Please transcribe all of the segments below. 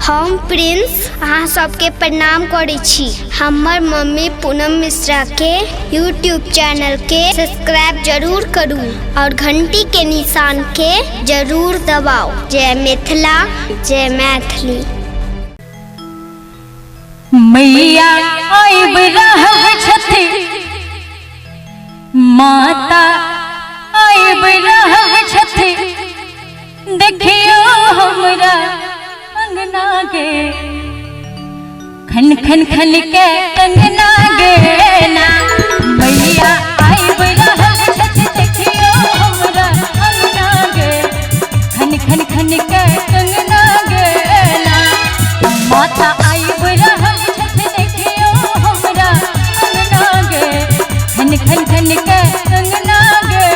हम प्रिंस अहाँ सबके प्रणाम करै छी। हमर मम्मी पूनम मिश्रा के यूट्यूब चैनल के सब्सक्राइब जरूर करू और घंटी के निशान के जरूर दबाओ। जय मिथिला, जय मैथिली। मैया आइब रहल छथि, माता आइब रहल छथि, देखियो हमरा अंगना गे, खन खन खन के कंगना गे ना। मैया आइब रहल छथि, देखियो हमरा अंगना गे, खन खन खन के कंगना गे ना। माता आइब रहल छथि, देखियो हमरा अंगना गे, खन खन खन के कंगना गे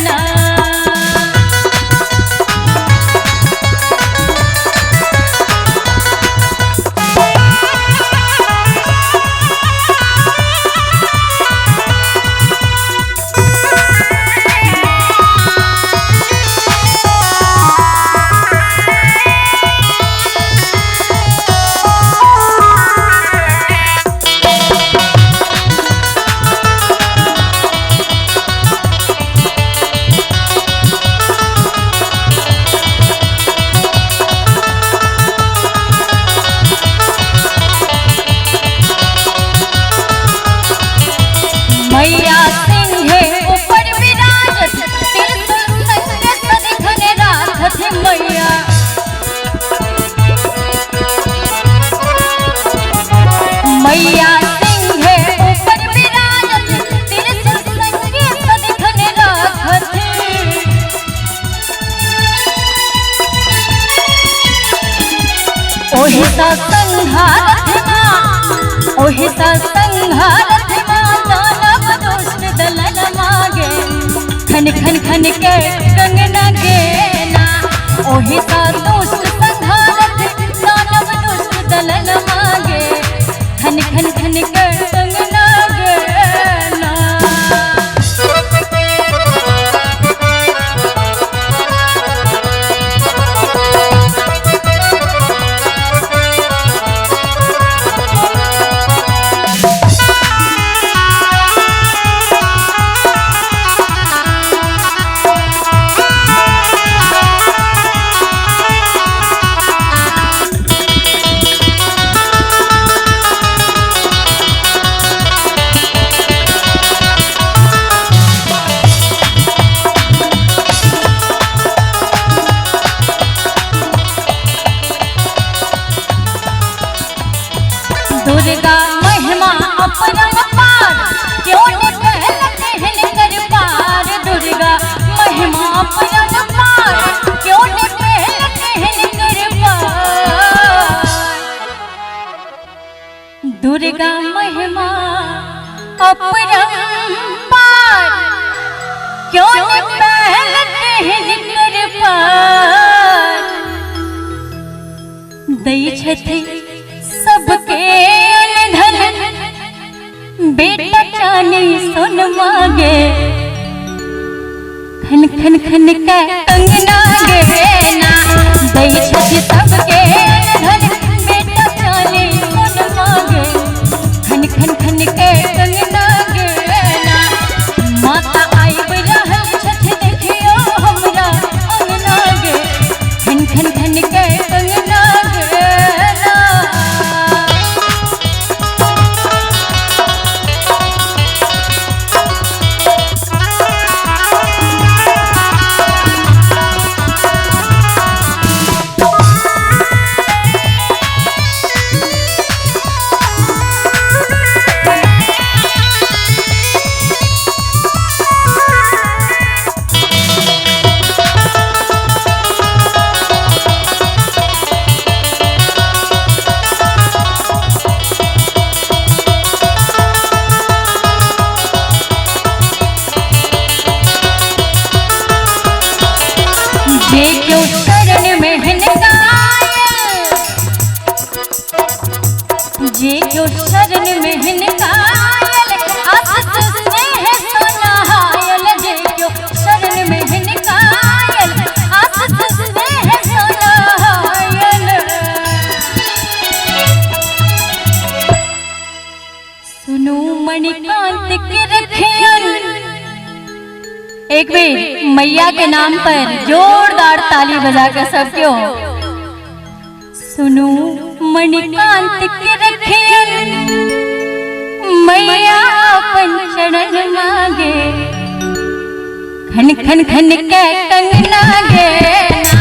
ना। मैया सिंहे ऊपर विराजत, त्रिशूल संगे सदिखन राखत। मैया मैया सिंहे ऊपर विराजत, त्रिशूल संगे सदिखन राखत। ओहि सा संहारत माँ, ओहि सा संहारत माँ, दानव दुष्ट दलन मागे, खन खन खन के कंगना गे ना। ओहि सा दुष्ट संहारत, दानव दुष्ट दलन मागे, खन खन खन के कंगना गे ना। दुर्गा महिमा अपरंपार, क्यों न कहलत हिनकर पार। दुर्गा महिमा अपरंपार, क्यों न कहलत हिनकर पार। दुर्गा महिमा अपरंपार, क्यों न कहलत हिनकर पार। दै छथि सबके अनधन, बेटा चानी सोन मांगे, खन खन खन के कंगना गे ना। दै छथि सबके अनधन, बेटा चानी सोन मांगे, खन खन खन के कंगना गे ना। माता आइब रहल छथि, देखियो हमरा अंगना गे, खन खन खन के कंगना गे ना। एक बार मैया के नाम पर जोरदार ताली बजाकर सब क्यों सुनू मणिकांत के रखियन मैया अपन चरण मांगे खन खन खन के कंगना गे।